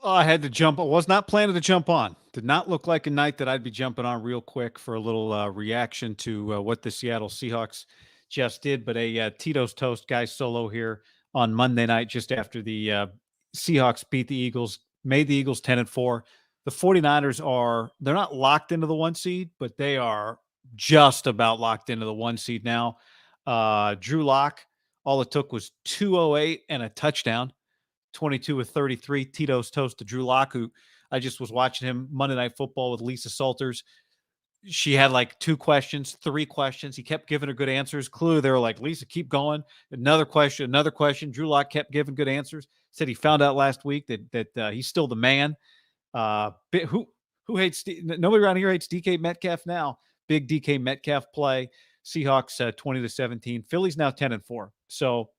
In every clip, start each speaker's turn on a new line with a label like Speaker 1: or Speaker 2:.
Speaker 1: I had to jump. I was not planning to jump on. Did not look like a night that I'd be jumping on real quick for a little reaction to what the Seattle Seahawks just did. But a Tito's Toast guy solo here on Monday night, just after the Seahawks beat the Eagles, made the Eagles 10-4. The 49ers they're not locked into the one seed, but they are just about locked into the one seed now. Drew Lock, all it took was 208 and a touchdown. 22 of 33. Tito's Toast to Drew Lock, who I just was watching him Monday Night Football with Lisa Salters. She had like 2 questions, 3 questions. He kept giving her good answers. Clearly, they were like, Lisa, keep going. Another question, another question. Drew Lock kept giving good answers. Said he found out last week that he's still the man. Who hates nobody around here hates DK Metcalf now. Big DK Metcalf play. Seahawks 20-17. Philly's now 10-4. So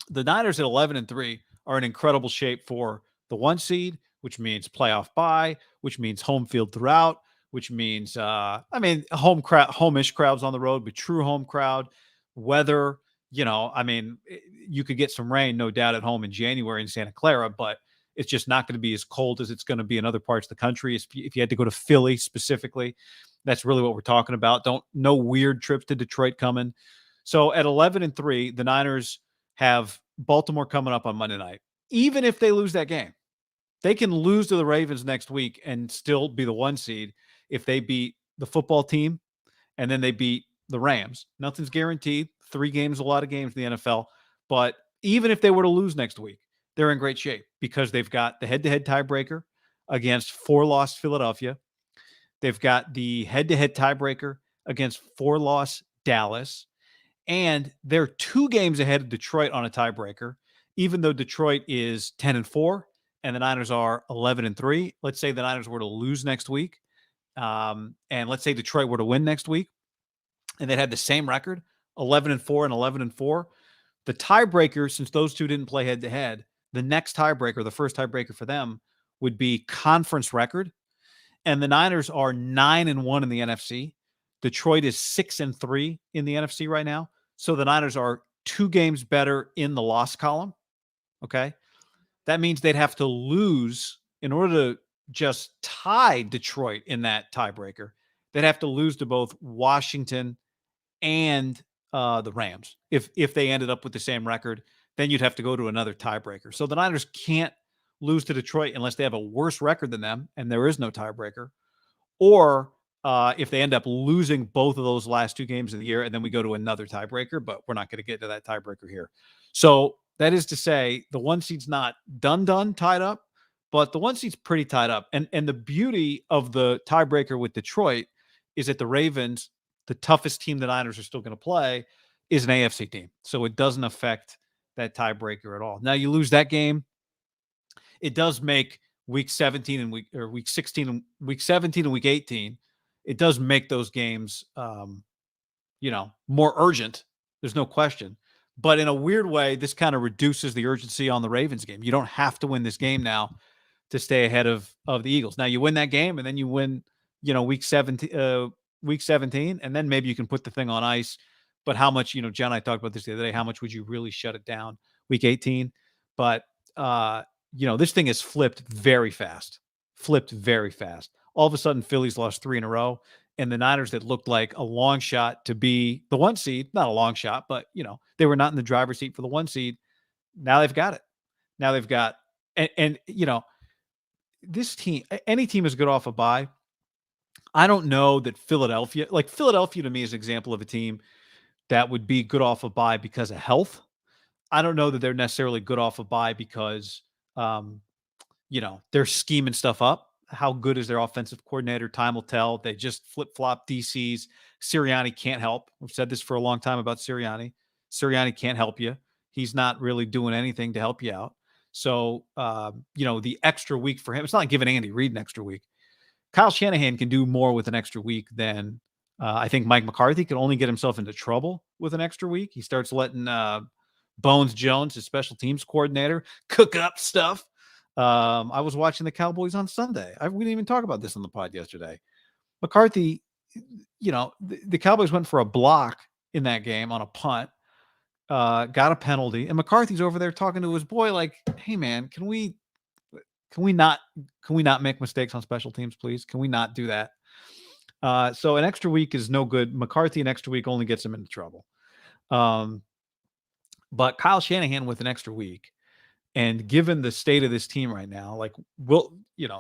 Speaker 1: the Niners at 11-3 are in incredible shape for the one seed, which means playoff bye, which means home field throughout, which means homish crowds on the road, but true home crowd, weather. You could get some rain, no doubt, at home in January in Santa Clara, but it's just not going to be as cold as it's going to be in other parts of the country. If you had to go to Philly specifically, that's really what we're talking about. No weird trips to Detroit coming. So at 11-3, the Niners have Baltimore coming up on Monday night. Even if they lose that game, they can lose to the Ravens next week and still be the one seed if they beat the football team and then they beat the Rams. Nothing's guaranteed. 3 games, a lot of games in the NFL. But even if they were to lose next week, they're in great shape because they've got the head-to-head tiebreaker against 4-loss Philadelphia. They've got the head-to-head tiebreaker against 4-loss Dallas. And they're 2 games ahead of Detroit on a tiebreaker, even though Detroit is 10-4 and the Niners are 11-3. Let's say the Niners were to lose next week. And let's say Detroit were to win next week and they'd had the same record, 11-4 and 11-4. The tiebreaker, since those two didn't play head to head, the next tiebreaker, the first tiebreaker for them would be conference record. And the Niners are 9-1 in the NFC. Detroit is 6-3 in the NFC right now. So the Niners are 2 games better in the loss column. Okay. That means they'd have to lose in order to just tie Detroit in that tiebreaker. They'd have to lose to both Washington and the Rams. If they ended up with the same record, then you'd have to go to another tiebreaker. So the Niners can't lose to Detroit unless they have a worse record than them, and there is no tiebreaker. Or if they end up losing both of those last 2 games of the year, and then we go to another tiebreaker, but we're not going to get to that tiebreaker here. So that is to say, the one seed's not done, tied up, but the one seed's pretty tied up. And the beauty of the tiebreaker with Detroit is that the Ravens, the toughest team the Niners are still going to play, is an AFC team. So it doesn't affect that tiebreaker at all. Now you lose that game, it does make week 17 and week 16 and week 17 and week 18. It does make those games, more urgent. There's no question. But in a weird way, this kind of reduces the urgency on the Ravens game. You don't have to win this game now to stay ahead of the Eagles. Now you win that game and then you win, week 17, and then maybe you can put the thing on ice. But how much, John and I talked about this the other day, how much would you really shut it down week 18? But, this thing has flipped very fast. All of a sudden, Philly's lost 3 in a row. And the Niners that looked like a long shot to be the one seed, not a long shot, but, they were not in the driver's seat for the one seed. Now they've got it. Now they've got, and this team, any team is good off a bye. I don't know that Philadelphia to me is an example of a team that would be good off a bye because of health. I don't know that they're necessarily good off a bye because, they're scheming stuff up. How good is their offensive coordinator? Time will tell. They just flip-flop DCs. Sirianni can't help. We've said this for a long time about Sirianni. Sirianni can't help you. He's not really doing anything to help you out. So, the extra week for him, it's not like giving Andy Reid an extra week. Kyle Shanahan can do more with an extra week than I think Mike McCarthy can only get himself into trouble with an extra week. He starts letting Bones Jones, his special teams coordinator, cook up stuff. I was watching the Cowboys on Sunday. We didn't even talk about this on the pod yesterday. McCarthy, the Cowboys went for a block in that game on a punt, got a penalty, and McCarthy's over there talking to his boy like, hey, man, can we Can we not make mistakes on special teams, please? Can we not do that? So an extra week is no good. McCarthy an extra week only gets him into trouble. But Kyle Shanahan with an extra week, and given the state of this team right now, like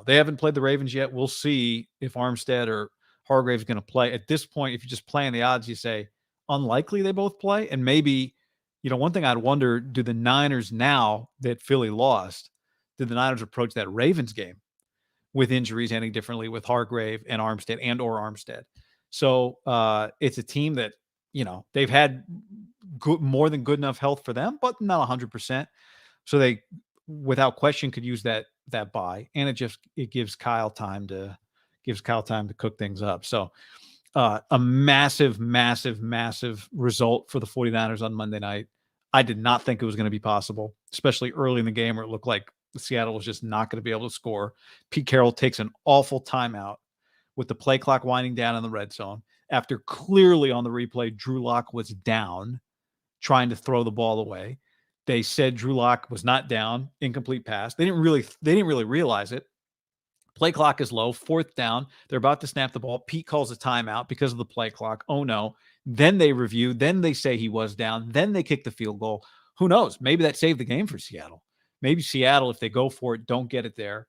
Speaker 1: they haven't played the Ravens yet. We'll see if Armstead or Hargrave's going to play. At this point, if you're just playing the odds, you say unlikely they both play. And maybe, one thing I'd wonder, do the Niners, now that Philly lost, did the Niners approach that Ravens game with injuries ending differently with Hargrave and Armstead or Armstead? So it's a team that, they've had more than good enough health for them, but not 100%. So they, without question, could use that bye, and it gives Kyle time to cook things up. So a massive, massive, massive result for the 49ers on Monday night. I did not think it was going to be possible, especially early in the game where it looked like Seattle was just not going to be able to score. Pete Carroll takes an awful timeout with the play clock winding down in the red zone after clearly on the replay Drew Lock was down trying to throw the ball away. They said Drew Lock was not down, incomplete pass. They didn't really realize it. Play clock is low, 4th down. They're about to snap the ball. Pete calls a timeout because of the play clock. Oh no. Then they review. Then they say he was down. Then they kick the field goal. Who knows? Maybe that saved the game for Seattle. Maybe Seattle, if they go for it, don't get it there.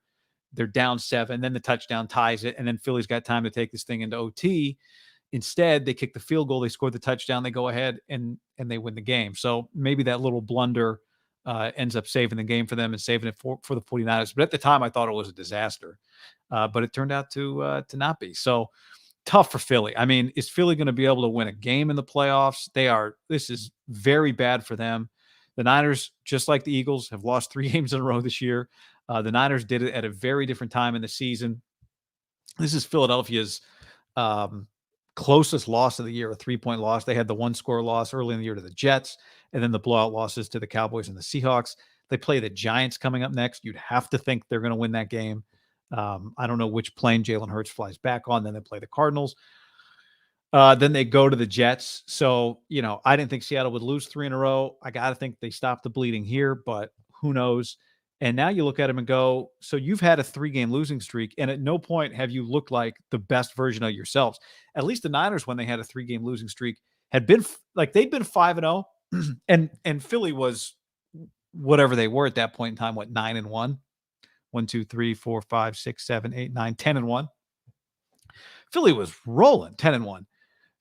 Speaker 1: They're down 7. Then the touchdown ties it. And then Philly's got time to take this thing into OT. Instead, they kick the field goal. They score the touchdown. They go ahead and they win the game. So maybe that little blunder ends up saving the game for them and saving it for the 49ers. But at the time, I thought it was a disaster. But it turned out to not be. So tough for Philly. I mean, is Philly going to be able to win a game in the playoffs? This is very bad for them. The Niners, just like the Eagles, have lost 3 games in a row this year. The Niners did it at a very different time in the season. This is Philadelphia's closest loss of the year, a 3-point loss. They had the 1-score loss early in the year to the Jets, and then the blowout losses to the Cowboys and the Seahawks. They play the Giants coming up next. You'd have to think they're going to win that game. I don't know which plane Jalen Hurts flies back on. Then they play the Cardinals. Then they go to the Jets. So, I didn't think Seattle would lose 3 in a row. I got to think they stopped the bleeding here, but who knows? And now you look at them and go, so you've had a 3-game losing streak, and at no point have you looked like the best version of yourselves. At least the Niners, when they had a 3-game losing streak, had been they'd been 5-0, and Philly was whatever they were at that point in time, 9-1, 1, 2, 3, 4, 5, 6, 7, 8, 9, 10-1. Philly was rolling, 10-1.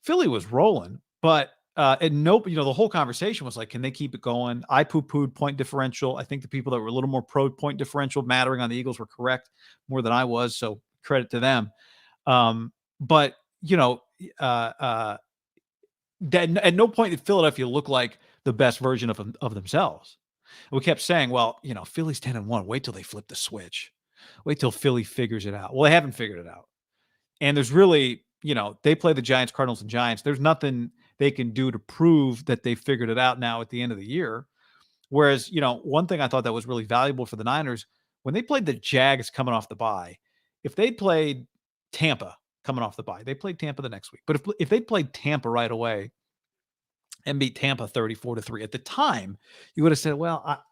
Speaker 1: Philly was rolling, but and nope, the whole conversation was like, can they keep it going? I poo-pooed point differential. I think the people that were a little more pro point differential mattering on the Eagles were correct more than I was, so credit to them. But at no point did Philadelphia look like the best version of themselves. We kept saying, well, Philly's 10-1. Wait till they flip the switch. Wait till Philly figures it out. Well, they haven't figured it out. And there's really, they play the Giants, Cardinals, and Giants. There's nothing they can do to prove that they figured it out now at the end of the year. Whereas, one thing I thought that was really valuable for the Niners, when they played the Jags coming off the bye, if they played Tampa coming off the bye, they played Tampa the next week. But if they played Tampa right away and beat Tampa 34-3 at the time, you would have said, well,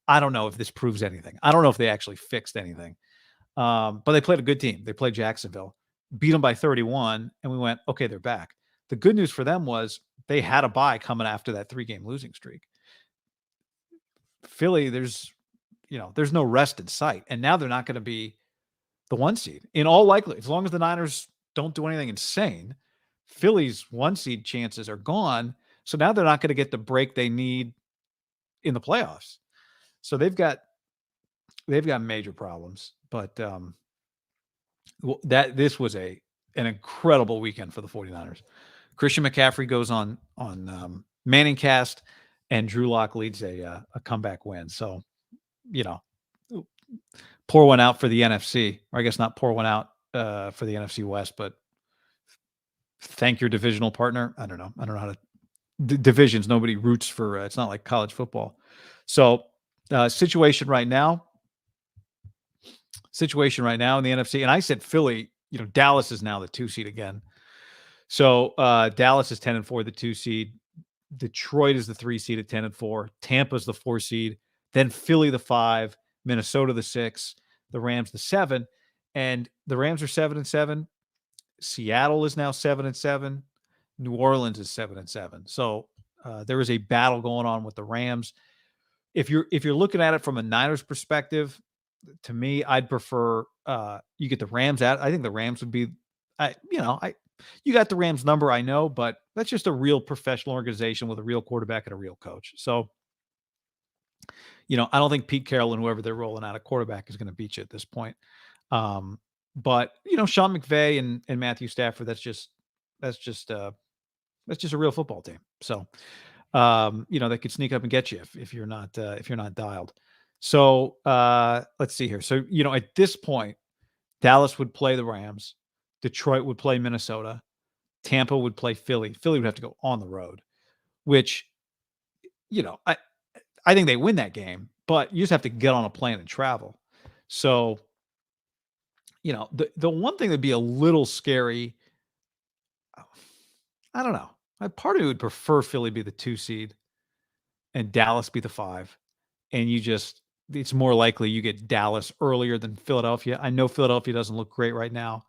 Speaker 1: I don't know if this proves anything. I don't know if they actually fixed anything. But they played a good team. They played Jacksonville, beat them by 31, and we went, okay, they're back. The good news for them was they had a bye coming after that 3-game losing streak. Philly, there's no rest in sight. And now they're not going to be the 1 seed. In all likelihood, as long as the Niners don't do anything insane, Philly's 1 seed chances are gone. So now they're not going to get the break they need in the playoffs. So they've got major problems. But this was an incredible weekend for the 49ers. Christian McCaffrey goes on Manning cast, and Drew Lock leads a comeback win. So, pour one out for the NFC, or I guess not pour one out for the NFC West, but thank your divisional partner. I don't know how to divisions. Nobody roots for. It's not like college football. So, situation right now in the NFC, and I said Philly. Dallas is now the 2 seed again. So Dallas is 10-4, the 2 seed. Detroit is the 3 seed at 10-4. Tampa's the 4 seed. Then Philly the 5. Minnesota the 6. the Rams the 7. And the Rams are 7-7. Seattle is now 7-7. New Orleans is 7-7. So there is a battle going on with the Rams. If you're looking at it from a Niners perspective, to me, I'd prefer you get the Rams out. I think the Rams would be, you got the Rams number, I know, but that's just a real professional organization with a real quarterback and a real coach. So, I don't think Pete Carroll and whoever they're rolling out a quarterback is going to beat you at this point. But Sean McVay and Matthew Stafford, that's just a real football team. So, they could sneak up and get you if you're not dialed. So let's see here. So, at this point, Dallas would play the Rams, Detroit would play Minnesota, Tampa would play Philly. Philly would have to go on the road, which, I think they win that game, but you just have to get on a plane and travel. So, the one thing that'd be a little scary, I don't know. Part of me would prefer Philly be the 2 seed and Dallas be the 5. And it's more likely you get Dallas earlier than Philadelphia. I know Philadelphia doesn't look great right now,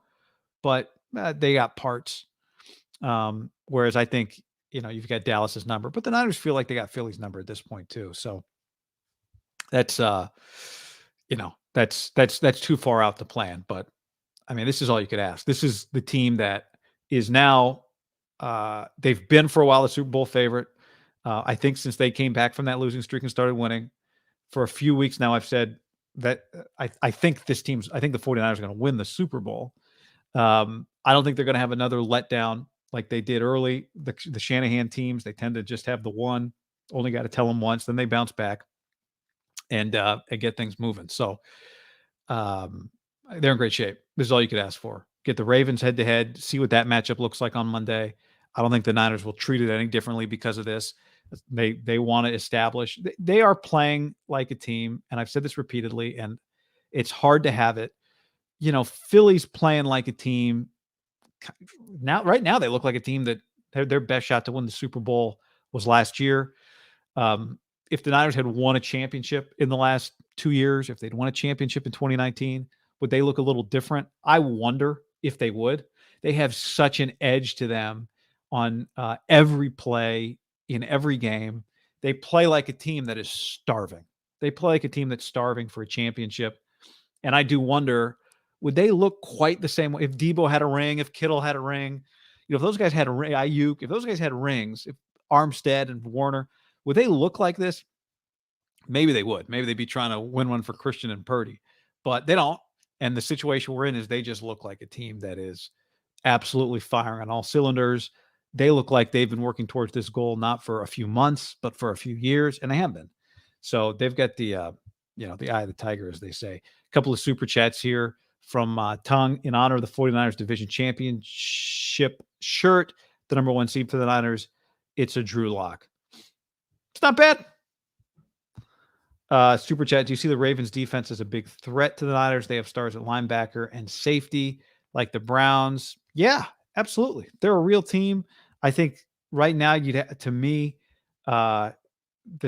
Speaker 1: but they got parts. Whereas I think, you've got Dallas's number, but the Niners feel like they got Philly's number at this point too. So that's, that's too far out to plan. But I mean, this is all you could ask. This is the team that is now, they've been for a while a Super Bowl favorite. I think since they came back from that losing streak and started winning for a few weeks now, I've said that I think the 49ers are going to win the Super Bowl. I don't think they're going to have another letdown like they did early. The Shanahan teams, they tend to just have the one, only got to tell them once, then they bounce back and get things moving. So they're in great shape. This is all you could ask for. Get the Ravens head to head, see what that matchup looks like on Monday. I don't think the Niners will treat it any differently because of this. They want to establish. They are playing like a team, and I've said this repeatedly, and it's hard to have it. Philly's playing like a team. Right now, they look like a team that their best shot to win the Super Bowl was last year. If the Niners had won a championship in the last 2 years, if they'd won a championship in 2019, would they look a little different? I wonder if they would. They have such an edge to them on every play in every game. They play like a team that is starving. They play like a team that's starving for a championship. And I do wonder, would they look quite the same way if Debo had a ring, if Kittle had a ring? If those guys had a ring, Ayuk, if those guys had rings, if Armstead and Warner, would they look like this? Maybe they would. Maybe they'd be trying to win one for Christian and Purdy, but they don't. And the situation we're in is they just look like a team that is absolutely firing on all cylinders. They look like they've been working towards this goal, not for a few months, but for a few years, and they have been. So they've got the eye of the tiger, as they say. A couple of super chats here from Tung in honor of the 49ers division championship shirt, the number 1 seed for the Niners. It's a Drew Lock. It's not bad. Super chat. Do you see the Ravens defense as a big threat to the Niners? They have stars at linebacker and safety like the Browns. Yeah, absolutely. They're a real team. I think right now to me, the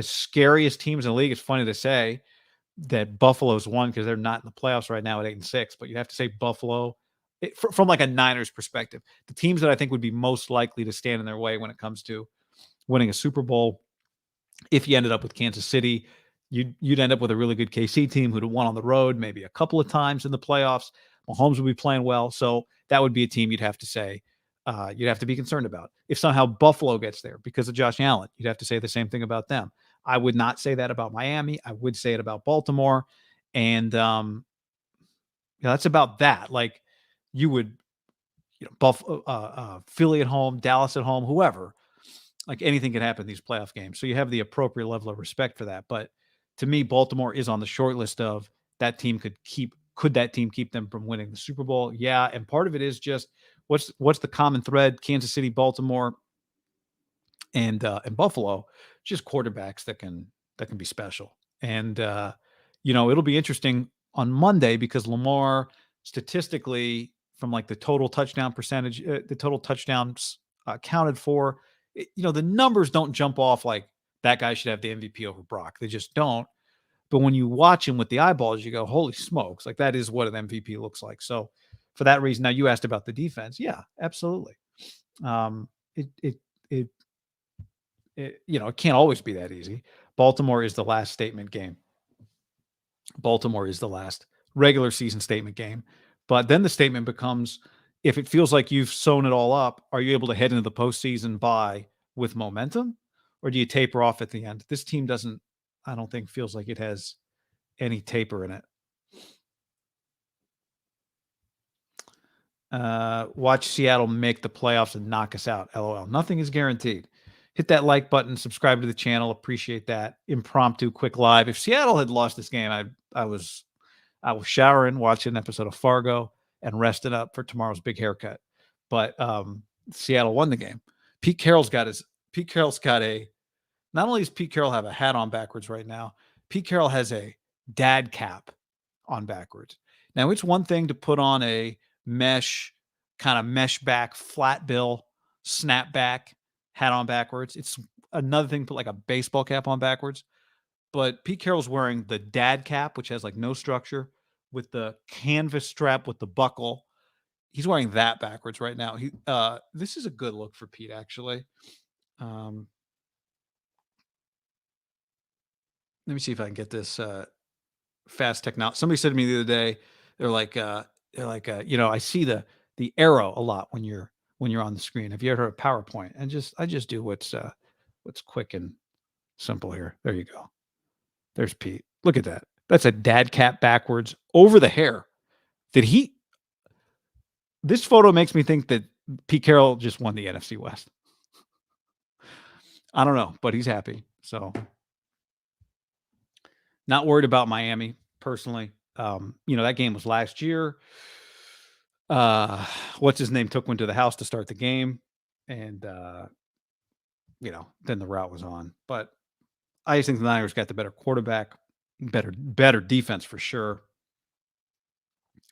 Speaker 1: scariest teams in the league. It's funny to say that Buffalo's won because they're not in the playoffs right now at 8-6, but you'd have to say Buffalo from like a Niners perspective. The teams that I think would be most likely to stand in their way when it comes to winning a Super Bowl, if you ended up with Kansas City, you'd end up with a really good KC team who'd have won on the road maybe a couple of times in the playoffs. Mahomes would be playing well. So that would be a team you'd have to say, you'd have to be concerned about. If somehow Buffalo gets there because of Josh Allen, you'd have to say the same thing about them. I would not say that about Miami. I would say it about Baltimore. And that's about that. Like you would, Buffalo, Philly at home, Dallas at home, whoever. Like anything can happen in these playoff games. So you have the appropriate level of respect for that. But to me, Baltimore is on the short list of that team could that team keep them from winning the Super Bowl? Yeah. And part of it is just what's the common thread? Kansas City, Baltimore, and Buffalo, just quarterbacks that can be special. And it'll be interesting on Monday because Lamar statistically from like the total touchdown percentage, the total touchdowns accounted for, the numbers don't jump off like that guy should have the MVP over Brock. They just don't. But when you watch him with the eyeballs, you go, holy smokes, like that is what an MVP looks like. So for that reason, now you asked about the defense. Yeah, absolutely. Um, it, it, it, it can't always be that easy. Baltimore is the last statement game. Baltimore is the last regular season statement game. But then the statement becomes, if it feels like you've sewn it all up, are you able to head into the postseason with momentum, or do you taper off at the end? This team doesn't, I don't think, feels like it has any taper in it. Watch Seattle make the playoffs and knock us out. LOL. Nothing is guaranteed. Hit that like button, subscribe to the channel. Appreciate that. Impromptu, quick live. If Seattle had lost this game, I was showering, watching an episode of Fargo, and resting up for tomorrow's big haircut. But Seattle won the game. Pete Carroll's got a. Not only does Pete Carroll have a hat on backwards right now, Pete Carroll has a dad cap on backwards. Now, it's one thing to put on a mesh back, flat bill, snapback hat on backwards. It's another thing to put like a baseball cap on backwards. But Pete Carroll's wearing the dad cap, which has like no structure, with the canvas strap with the buckle. He's wearing that backwards right now. This is a good look for Pete, actually. Let me see if I can get this fast technology. Somebody said to me the other day, they're like, I see the arrow a lot when you're on the screen. Have you ever heard of PowerPoint? And I just do what's quick and simple here. There you go. There's Pete. Look at that. That's a dad cap backwards over the hair. This photo makes me think that Pete Carroll just won the NFC West. I don't know, but he's happy. So not worried about Miami personally. That game was last year. What's his name took one to the house to start the game. And, then the route was on. But I just think the Niners got the better quarterback, better defense for sure.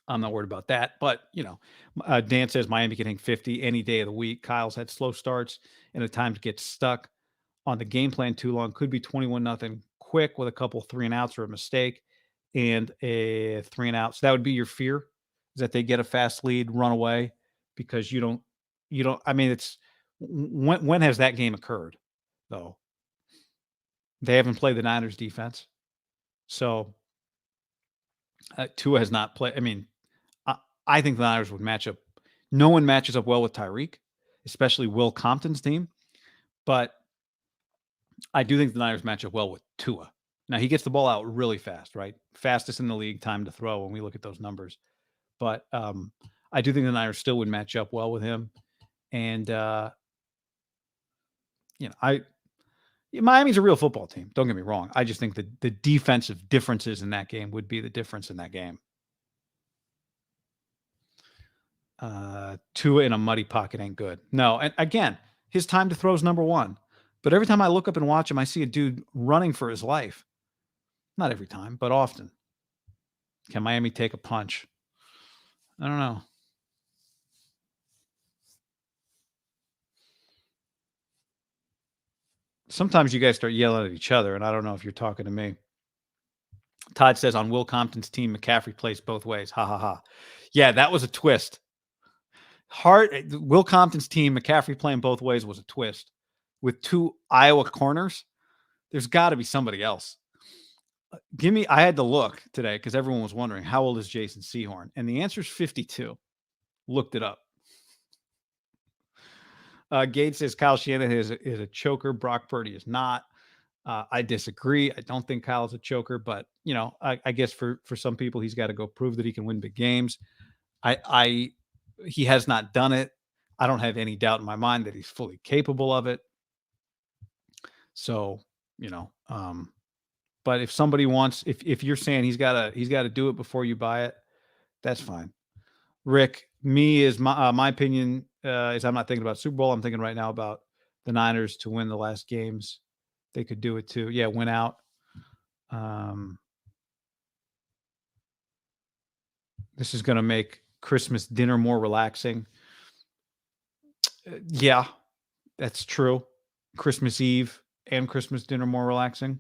Speaker 1: I'm not worried about that. But, Dan says Miami can hang 50 any day of the week. Kyle's had slow starts and at times gets stuck on the game plan too long. Could be 21-0 quick with a couple 3-and-outs or a mistake and a 3-and-out. So that would be your fear, is that they get a fast lead, run away, because you don't, I mean, it's when has that game occurred though? They haven't played the Niners defense. So Tua has not played. I mean, I think the Niners would match up. No one matches up well with Tyreek, especially Will Compton's team. But I do think the Niners match up well with Tua. Now, he gets the ball out really fast, right? Fastest in the league, time to throw when we look at those numbers. But I do think the Niners still would match up well with him. And, Miami's a real football team. Don't get me wrong. I just think that the defensive differences in that game would be the difference in that game. Tua in a muddy pocket ain't good. No, and again, his time to throw is number one. But every time I look up and watch him, I see a dude running for his life. Not every time, but often. Can Miami take a punch? I don't know. Sometimes you guys start yelling at each other, and I don't know if you're talking to me. Todd says on Will Compton's team, McCaffrey plays both ways. Ha, ha, ha. Yeah, that was a twist. Will Compton's team, McCaffrey playing both ways, was a twist. With two Iowa corners, there's got to be somebody else. I had to look today because everyone was wondering, how old is Jason Sehorn? And the answer is 52. Looked it up. Gates says Kyle Shanahan is a choker. Brock Purdy is not. I disagree. I don't think Kyle's a choker, but I guess for some people, he's got to go prove that he can win big games. He has not done it. I don't have any doubt in my mind that he's fully capable of it. So, but if somebody wants, if you're saying he's got to do it before you buy it, that's fine. Rick, my opinion is I'm not thinking about Super Bowl. I'm thinking right now about the Niners to win the last games. They could do it too. Yeah, win out. This is going to make Christmas dinner more relaxing. Yeah, that's true. Christmas Eve and Christmas dinner more relaxing.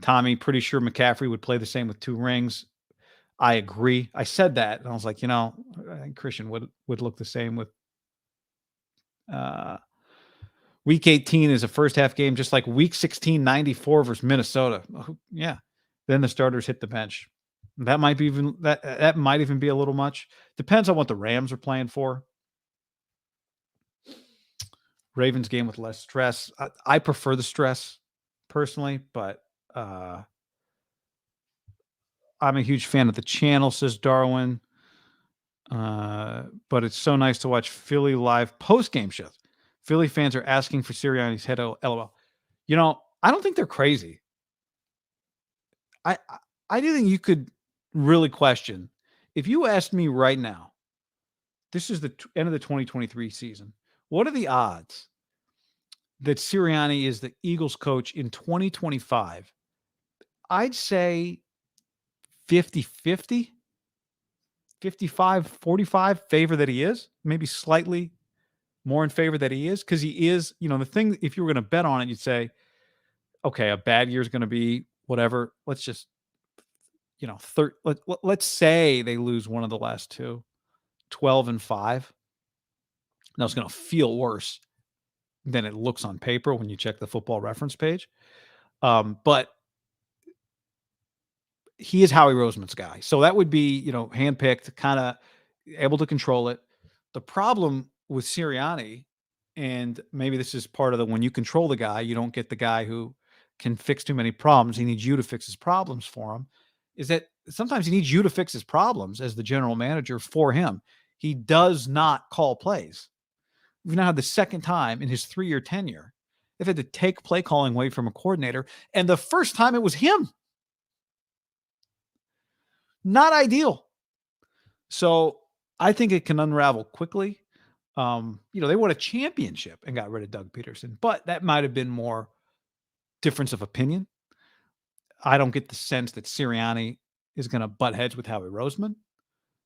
Speaker 1: Tommy, pretty sure McCaffrey would play the same with 2 rings. I agree. I said that, and I was like, I think Christian would look the same with uh, week 18 is a first half game, just like week 16, 94 versus Minnesota. Yeah. Then the starters hit the bench. That might be even that might even be a little much. Depends on what the Rams are playing for. Ravens game with less stress. I prefer the stress personally, but I'm a huge fan of the channel, says Darwin. But it's so nice to watch Philly live post game shows. Philly fans are asking for Sirianni's head. LOL. I don't think they're crazy. I do think you could really question if you asked me right now. This is the end of the 2023 season. What are the odds that Sirianni is the Eagles coach in 2025? I'd say 50-50, 55-45 favor that he is, maybe slightly more in favor that he is, because he is, the thing, if you were going to bet on it, you'd say, okay, a bad year is going to be whatever. Let's just, let's say they lose one of the last two, 12-5. Now it's going to feel worse than it looks on paper when you check the Football Reference page. But he is Howie Roseman's guy. So that would be, handpicked, kind of able to control it. The problem with Sirianni, and maybe this is part of when you control the guy, you don't get the guy who can fix too many problems. He needs you to fix his problems for him. Is that sometimes he needs you to fix his problems as the general manager for him. He does not call plays. We've now had the second time in his 3-year tenure they've had to take play calling away from a coordinator, and the first time it was him. Not ideal. So I think it can unravel quickly. They won a championship and got rid of Doug Peterson, but that might have been more difference of opinion. I don't get the sense that Sirianni is going to butt heads with Howie Roseman.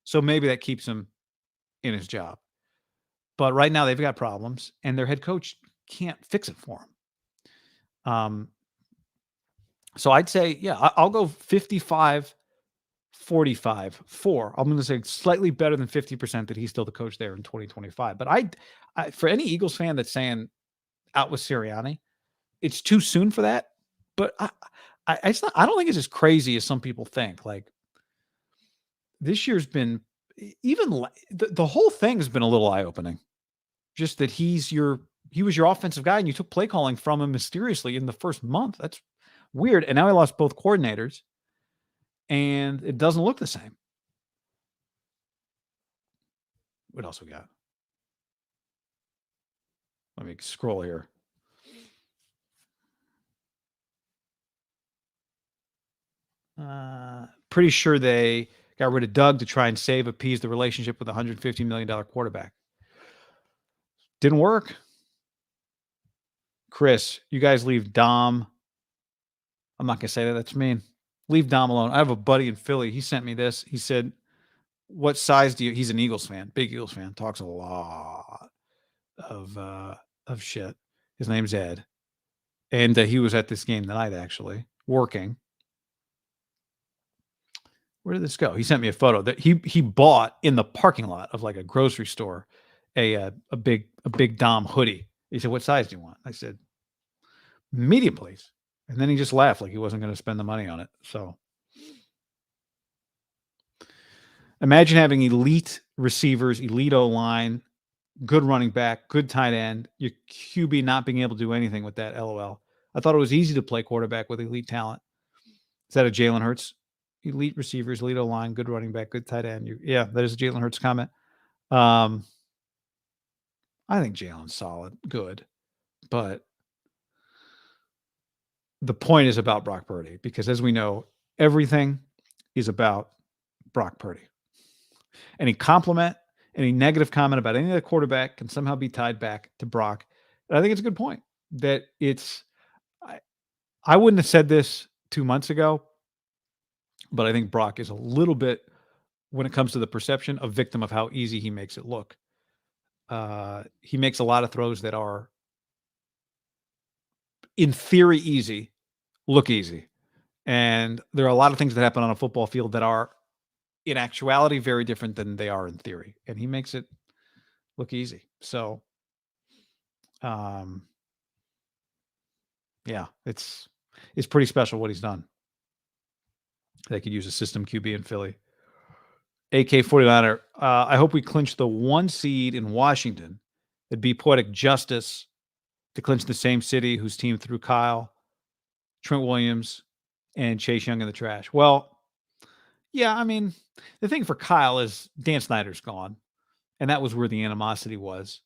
Speaker 1: So maybe that keeps him in his job. But right now they've got problems, and their head coach can't fix it for them. So I'd say, I'll go 55-45 4. I'm going to say slightly better than 50% that he's still the coach there in 2025. But I for any Eagles fan that's saying out with Sirianni, it's too soon for that. But it's not. I don't think it's as crazy as some people think. Like, this year's been even the whole thing has been a little eye opening. Just that he was your offensive guy, and you took play calling from him mysteriously in the first month. That's weird. And now he lost both coordinators, and it doesn't look the same. What else we got? Let me scroll here. Pretty sure they got rid of Doug to try and appease the relationship with a $150 million quarterback. Didn't work. Chris, you guys leave Dom. I'm not going to say that. That's mean. Leave Dom alone. I have a buddy in Philly. He sent me this. He said, what size do you... He's an Eagles fan. Big Eagles fan. Talks a lot of shit. His name's Ed. And he was at this game tonight, actually, working. Where did this go? He sent me a photo that he bought in the parking lot of like a grocery store, a big Dom hoodie. He said, what size do you want? I said, medium, please. And then he just laughed like he wasn't going to spend the money on it. So imagine having elite receivers, elite O-line, good running back, good tight end, your QB not being able to do anything with that. LOL. I thought it was easy to play quarterback with elite talent. Is that a Jalen Hurts? Elite receivers, elite O-line, good running back, good tight end. That is a Jalen Hurts comment. I think Jalen's solid, good. But the point is about Brock Purdy, because as we know, everything is about Brock Purdy. Any compliment, any negative comment about any other quarterback can somehow be tied back to Brock. And I think it's a good point that I wouldn't have said this 2 months ago, but I think Brock is a little bit, when it comes to the perception, a victim of how easy he makes it look. He makes a lot of throws that are, in theory, easy, look easy. And there are a lot of things that happen on a football field that are in actuality very different than they are in theory. And he makes it look easy. So, um, yeah, it's pretty special what he's done. They could use a system QB in Philly. AK 49er, I hope we clinch the 1 seed in Washington. It'd be poetic justice to clinch the same city whose team threw Kyle, Trent Williams, and Chase Young in the trash. Well, yeah, I mean, the thing for Kyle is Dan Snyder's gone, and that was where the animosity was.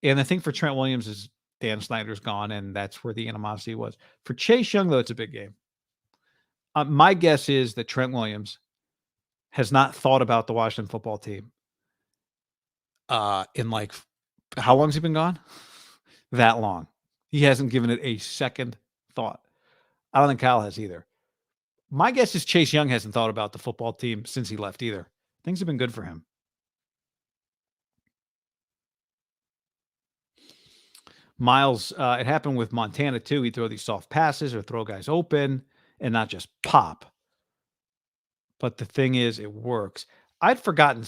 Speaker 1: And the thing for Trent Williams is Dan Snyder's gone, and that's where the animosity was. For Chase Young, though, it's a big game. My guess is that Trent Williams has not thought about the Washington football team in like, how long has he been gone? That long. He hasn't given it a second thought. I don't think Kyle has either. My guess is Chase Young hasn't thought about the football team since he left either. Things have been good for him. Miles, it happened with Montana too. He'd throw these soft passes or throw guys open and not just pop. But the thing is, it works. I'd forgotten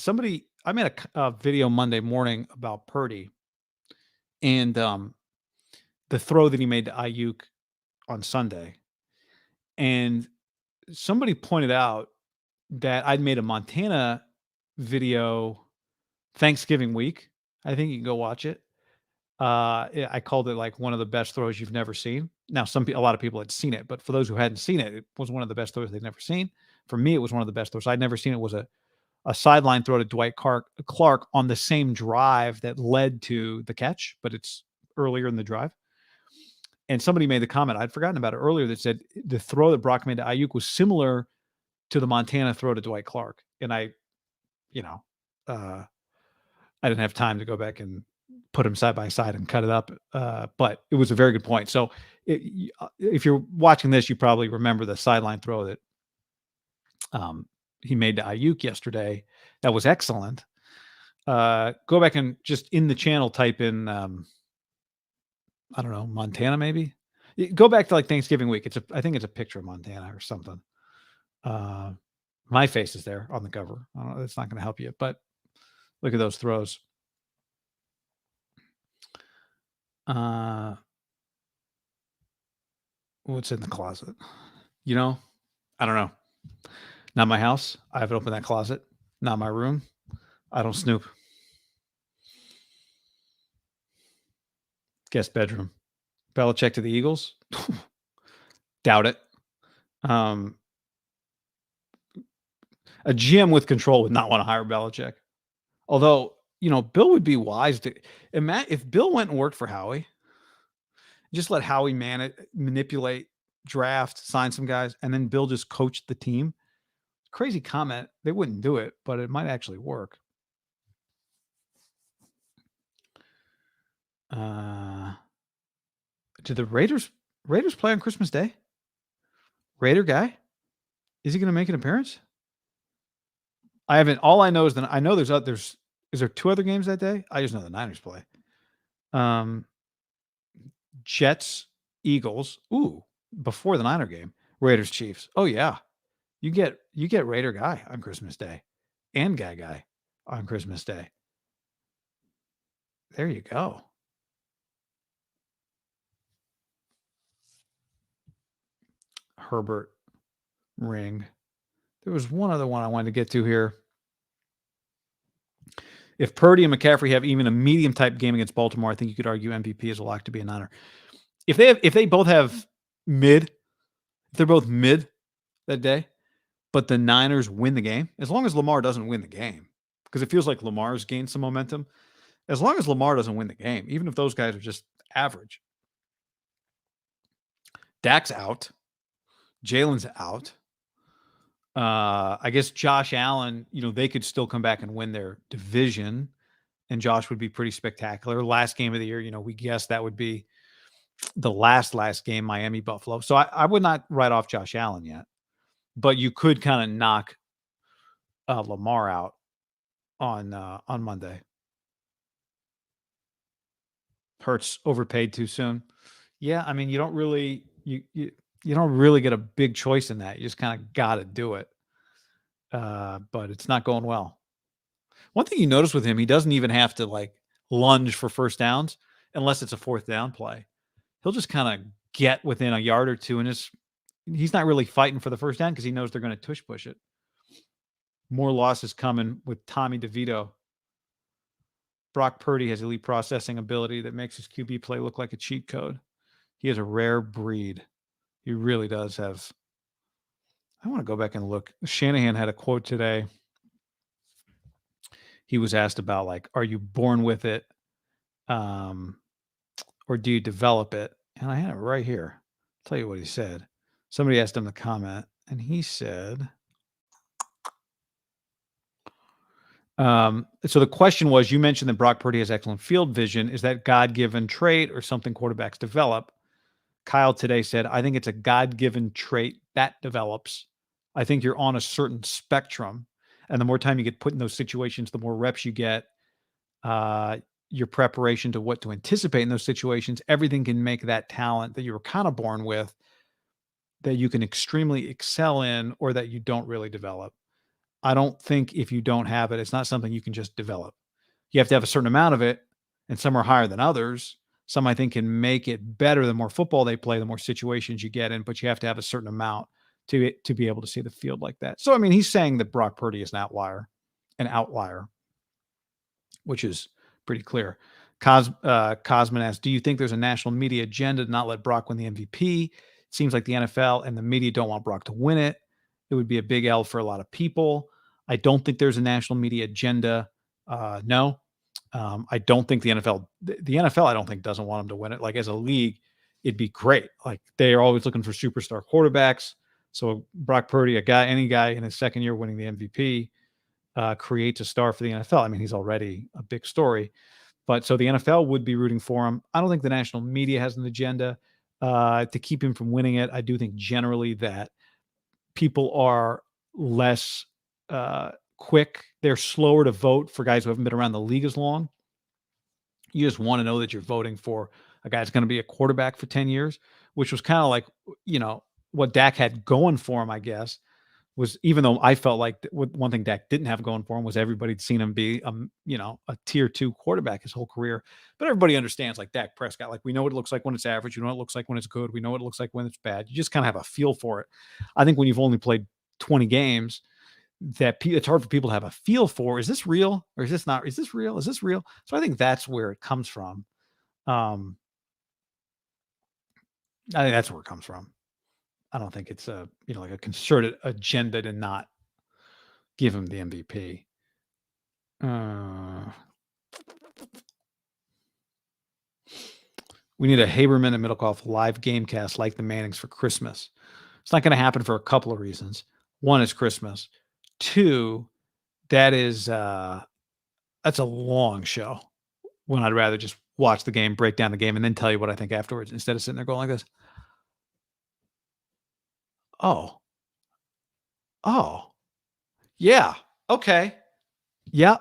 Speaker 1: I made a video Monday morning about Purdy and the throw that he made to Ayuk on Sunday. And somebody pointed out that I'd made a Montana video Thanksgiving week. I think you can go watch it. I called it like one of the best throws you've never seen. Now, a lot of people had seen it, but for those who hadn't seen it, it was one of the best throws they'd never seen. For me, it was one of the best throws I'd never seen. It was a sideline throw to Dwight Clark on the same drive that led to the catch, but it's earlier in the drive. And somebody made the comment, I'd forgotten about it earlier, that said the throw that Brock made to Ayuk was similar to the Montana throw to Dwight Clark. And I didn't have time to go back and put them side by side and cut it up. But it was a very good point. So if you're watching this, you probably remember the sideline throw that he made to Ayuk yesterday. That was excellent. Go back and just in the channel type in, I don't know, Montana maybe. Go back to like Thanksgiving week. I think it's a picture of Montana or something. My face is there on the cover. I don't know, it's not going to help you, but look at those throws. What's in the closet? I don't know. Not my house. I haven't opened that closet. Not my room. I don't snoop. Guest bedroom. Belichick to the Eagles. Doubt it. A GM with control would not want to hire Belichick. Although, Bill would be wise to if Bill went and worked for Howie, just let Howie manipulate, draft, sign some guys, and then Bill just coached the team. Crazy comment. They wouldn't do it, but it might actually work. Do the Raiders play on Christmas Day? Raider guy? Is he going to make an appearance? I haven't. All I know is that I know is there 2 other games that day? I just know the Niners play. Jets, Eagles. Ooh, before the Niner game. Raiders, Chiefs. Oh yeah. You get Raider guy on Christmas Day and guy on Christmas Day. There you go. Herbert ring. There was one other one I wanted to get to here. If Purdy and McCaffrey have even a medium type game against Baltimore, I think you could argue MVP is a lock to be a Niner. If they both have mid, if they're both mid that day, but the Niners win the game, as long as Lamar doesn't win the game, because it feels like Lamar's gained some momentum. As long as Lamar doesn't win the game, even if those guys are just average, Dak's out, Jalen's out. I guess Josh Allen, they could still come back and win their division, and Josh would be pretty spectacular. Last game of the year, we guess that would be the last game, Miami Buffalo. So I would not write off Josh Allen yet, but you could kind of knock Lamar out on Monday. Hurts overpaid too soon. Yeah, I mean, you don't really You don't really get a big choice in that. You just kind of got to do it. But it's not going well. One thing you notice with him, he doesn't even have to like lunge for first downs unless it's a fourth down play. He'll just kind of get within a yard or two and just he's not really fighting for the first down because he knows they're going to tush push it. More losses coming with Tommy DeVito. Brock Purdy has elite processing ability that makes his QB play look like a cheat code. He is a rare breed. He really does have. I want to go back and look. Shanahan had a quote today. He was asked about like, are you born with it? Or do you develop it? And I had it right here. I'll tell you what he said. Somebody asked him to comment, and he said, so the question was, you mentioned that Brock Purdy has excellent field vision. Is that God-given trait or something quarterbacks develop? Kyle today said, I think it's a God-given trait that develops. I think you're on a certain spectrum. And the more time you get put in those situations, the more reps you get, your preparation to what to anticipate in those situations, everything can make that talent that you were kind of born with that you can extremely excel in or that you don't really develop. I don't think if you don't have it, it's not something you can just develop. You have to have a certain amount of it, and some are higher than others. Some I think can make it better. The more football they play, the more situations you get in, but you have to have a certain amount to be able to see the field like that. So I mean, he's saying that Brock Purdy is an outlier, which is pretty clear. Cosman asks, do you think there's a national media agenda to not let Brock win the MVP? It seems like the NFL and the media don't want Brock to win it. It would be a big L for a lot of people. I don't think there's a national media agenda. No. I don't think the NFL, I don't think doesn't want him to win it. Like as a league, it'd be great. Like they are always looking for superstar quarterbacks. So Brock Purdy, any guy in his second year winning the MVP, creates a star for the NFL. I mean, he's already a big story, but so the NFL would be rooting for him. I don't think the national media has an agenda to keep him from winning it. I do think generally that people are less quick. They're slower to vote for guys who haven't been around the league as long. You just want to know that you're voting for a guy that's going to be a quarterback for 10 years, which was kind of like, what Dak had going for him, I guess, was even though I felt like one thing Dak didn't have going for him was everybody'd seen him be, a tier 2 quarterback his whole career. But everybody understands like Dak Prescott, like we know what it looks like when it's average. We know what it looks like when it's good. We know what it looks like when it's bad. You just kind of have a feel for it. I think when you've only played 20 games, it's hard for people to have a feel for, is this real or is this not? Is this real? Is this real? So I think that's where it comes from. I think that's where it comes from. I don't think it's like a concerted agenda to not give him the MVP. We need a Haberman and Middlecoff live game cast like the Mannings for Christmas. It's not going to happen for a couple of reasons. One is Christmas. Two, that's a long show when I'd rather just watch the game, break down the game, and then tell you what I think afterwards instead of sitting there going like this. Oh, yeah. Okay. Yeah.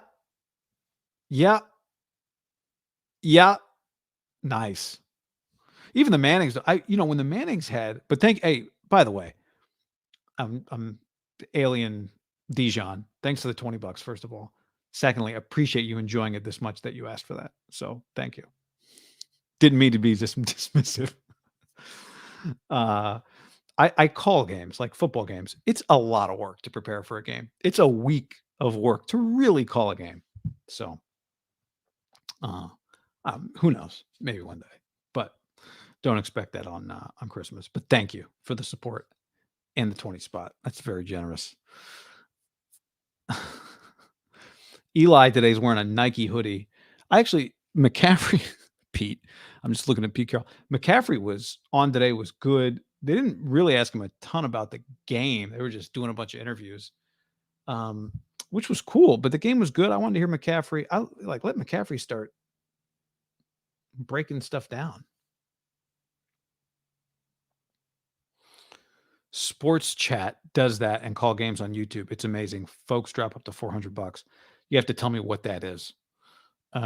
Speaker 1: Yeah. Yeah. Nice. Even the Mannings, when the Mannings had, but hey, by the way, I'm alien Dijon. Thanks for the $20, first of all. Secondly, appreciate you enjoying it this much that you asked for that. So thank you. Didn't mean to be dismissive. I call games like football games. It's a lot of work to prepare for a game. It's a week of work to really call a game. So, who knows? Maybe one day, but don't expect that on Christmas. But thank you for the support and the 20 spot. That's very generous. Eli today is wearing a Nike hoodie. McCaffrey, Pete. I'm just looking at Pete Carroll. McCaffrey was on today, was good. They didn't really ask him a ton about the game. They were just doing a bunch of interviews, which was cool. But the game was good. I wanted to hear McCaffrey. Let McCaffrey start breaking stuff down. Sports Chat does that and call games on YouTube. It's amazing. Folks drop up to $400. You have to tell me what that is. Well,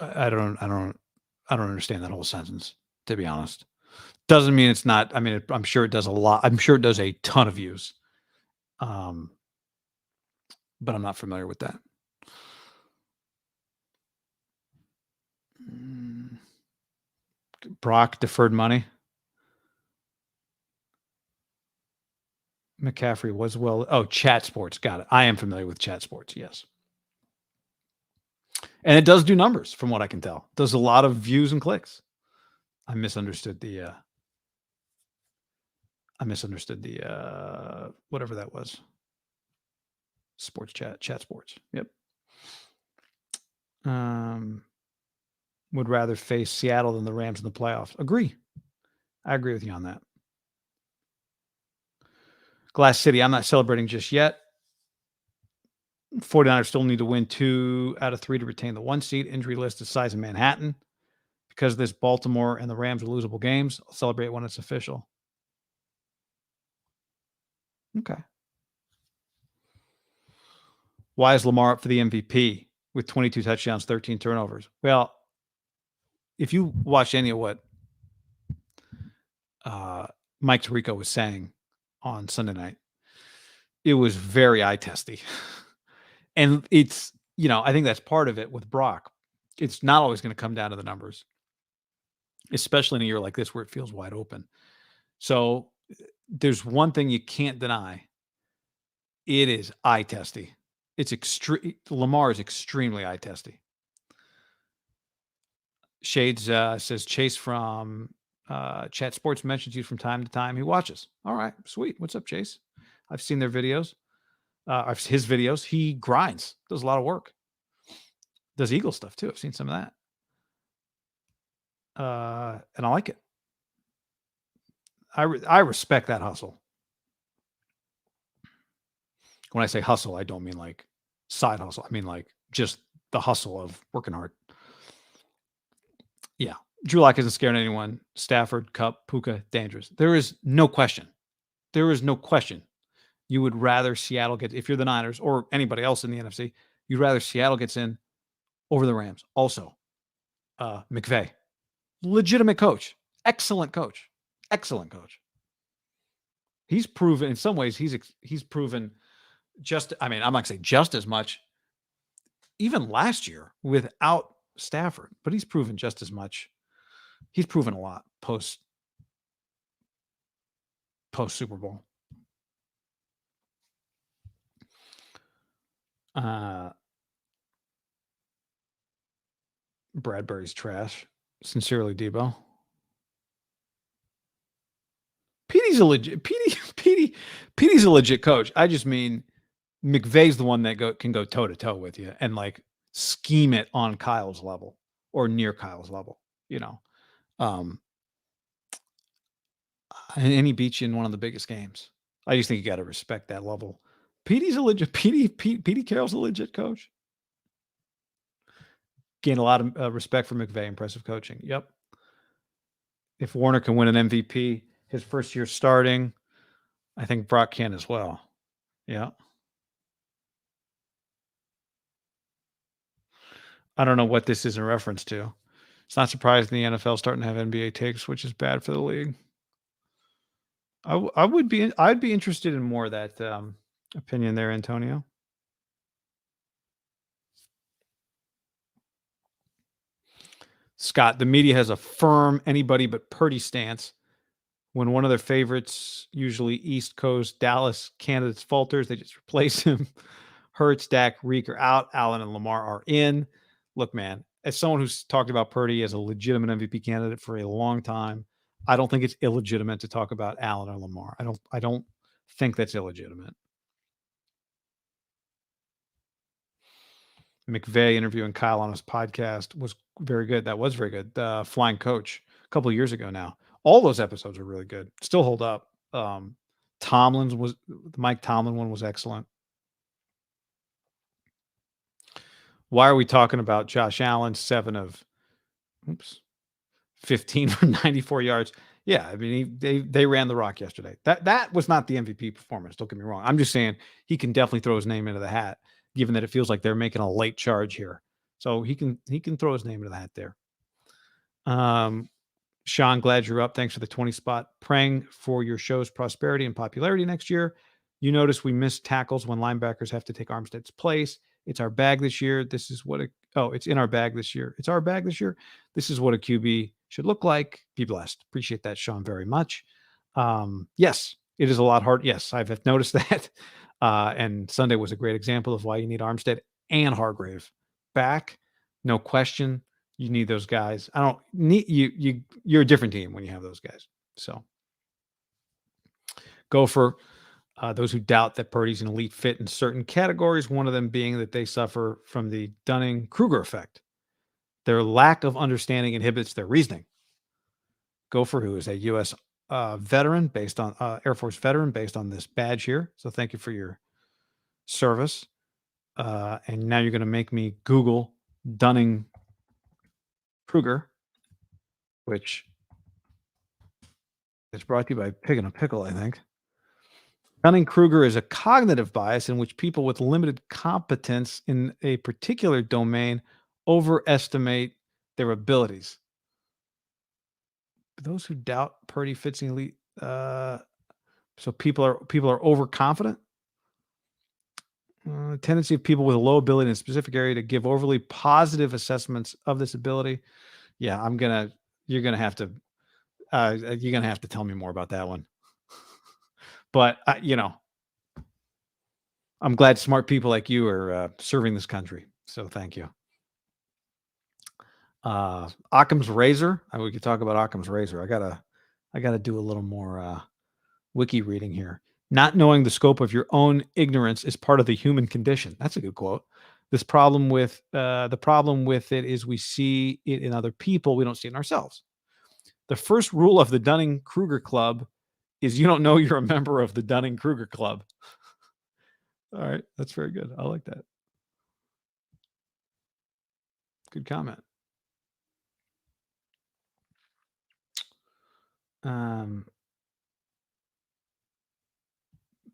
Speaker 1: I don't I don't understand that whole sentence, to be honest. Doesn't mean it's not. I mean, I'm sure it does a lot. I'm sure it does a ton of views. Um, but I'm not familiar with that. Mm, Brock deferred money. McCaffrey was well. Oh, Chat Sports. Got it. I am familiar with Chat Sports. Yes. And it does do numbers from what I can tell. Does a lot of views and clicks. I misunderstood the whatever that was. Sports chat sports. Yep. Would rather face Seattle than the Rams in the playoffs. Agree. I agree with you on that. Glass City, I'm not celebrating just yet. 49ers still need to win 2 out of 3 to retain the 1 seed. Injury list is size of Manhattan. Because of this, Baltimore and the Rams are losable games. I'll celebrate when it's official. Okay. Why is Lamar up for the MVP with 22 touchdowns, 13 turnovers? Well, if you watch any of what Mike Tirico was saying on Sunday night, it was very eye testy. And it's, I think that's part of it with Brock. It's not always going to come down to the numbers, especially in a year like this where it feels wide open. So there's one thing you can't deny. It is eye testy. It's extreme. Lamar is extremely eye testy. Shades says Chase from Chat Sports mentions you from time to time. He watches. All right, sweet. What's up, Chase? I've seen their videos. His videos. He grinds. Does a lot of work. Does Eagle stuff too. I've seen some of that. And I like it. I respect that hustle. When I say hustle, I don't mean like side hustle. I mean like just the hustle of working hard. Yeah. Drew Lock isn't scaring anyone. Stafford, Cup, Puka, dangerous. There is no question. There is no question. You would rather Seattle get, if you're the Niners or anybody else in the NFC, you'd rather Seattle gets in over the Rams. Also, McVay, legitimate coach, excellent coach, excellent coach. He's proven in some ways he's proven just, I mean, I'm not going to say just as much, even last year without Stafford, but he's proven just as much. He's proven a lot post Super Bowl. Bradbury's trash. Sincerely, Debo. Petey's a legit coach. I just mean McVay's the one that can go toe to toe with you and like scheme it on Kyle's level or near Kyle's level, and he beats you in one of the biggest games. I just think you got to respect that level. Petey Carroll's a legit coach. Gained a lot of respect for McVay. Impressive coaching. Yep. If Warner can win an MVP his first year starting, I think Brock can as well. Yeah. I don't know what this is in reference to. It's not surprising the NFL starting to have NBA takes, which is bad for the league. I'd be interested in more of that opinion there, Antonio. Scott, the media has a firm anybody but Purdy stance. When one of their favorites, usually East Coast Dallas candidates, falters, they just replace him. Hurts, Dak, Reek are out. Allen and Lamar are in. Look, man, as someone who's talked about Purdy as a legitimate MVP candidate for a long time, I don't think it's illegitimate to talk about Allen or Lamar. I don't think that's illegitimate. McVay interviewing Kyle on his podcast was very good. That was very good. Flying Coach a couple of years ago now. All those episodes are really good. Still hold up. The Mike Tomlin one was excellent. Why are we talking about Josh Allen 15 for 94 yards? Yeah, I mean they ran the rock yesterday. That was not the MVP performance. Don't get me wrong. I'm just saying he can definitely throw his name into the hat, given that it feels like they're making a late charge here. So he can throw his name into the hat there. Sean, glad you're up. Thanks for the 20 spot. Praying for your show's prosperity and popularity next year. You notice we miss tackles when linebackers have to take Armstead's place. It's our bag this year. This is what it's in our bag this year. It's our bag this year. This is what a QB should look like. Be blessed. Appreciate that, Sean, very much. Yes, it is a lot hard. Yes, I've noticed that. And Sunday was a great example of why you need Armstead and Hargrave back. No question. You need those guys. I don't need you. You're a different team when you have those guys. So go for those who doubt that Purdy's an elite fit in certain categories. One of them being that they suffer from the Dunning-Kruger effect. Their lack of understanding inhibits their reasoning. Gopher, who is a U.S. veteran based on Air Force veteran based on this badge here. So thank you for your service. And now you're going to make me Google Dunning-Kruger, which is brought to you by Pig and a Pickle, I think. Dunning-Kruger is a cognitive bias in which people with limited competence in a particular domain overestimate their abilities. Those who doubt Purdy fits in elite, so people are overconfident. Tendency of people with a low ability in a specific area to give overly positive assessments of this ability. Yeah, you're gonna have to tell me more about that one. But I'm glad smart people like you are serving this country. So thank you. Occam's razor. We could talk about Occam's razor. I gotta do a little more wiki reading here. Not knowing the scope of your own ignorance is part of the human condition. That's a good quote. The problem with it is we see it in other people. We don't see it in ourselves. The first rule of the Dunning-Kruger Club is you don't know you're a member of the Dunning-Kruger Club. All right. That's very good. I like that. Good comment.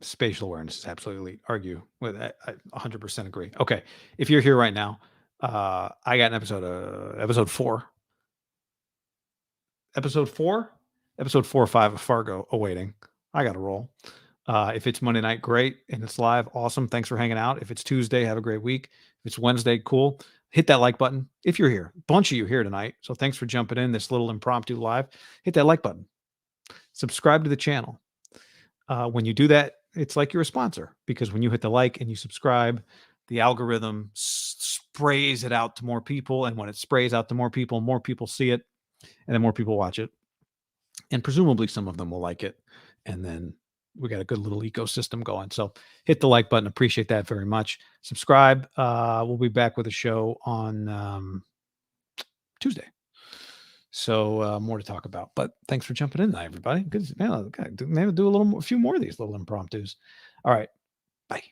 Speaker 1: Spatial awareness is absolutely argue with. I 100% agree. Okay. If you're here right now, I got an episode 4 or 5 of Fargo awaiting. I got to roll. If it's Monday night, great. And it's live, awesome. Thanks for hanging out. If it's Tuesday, have a great week. If it's Wednesday, cool. Hit that like button if you're here. Bunch of you here tonight. So thanks for jumping in this little impromptu live. Hit that like button. Subscribe to the channel. When you do that, it's like you're a sponsor, because when you hit the like and you subscribe, the algorithm sprays it out to more people. And when it sprays out to more people see it, and then more people watch it. And presumably some of them will like it. And then we got a good little ecosystem going. So hit the like button. Appreciate that very much. Subscribe. We'll be back with a show on Tuesday. So more to talk about. But thanks for jumping in tonight, everybody. Good. Man, maybe do a few more of these little impromptus. All right. Bye.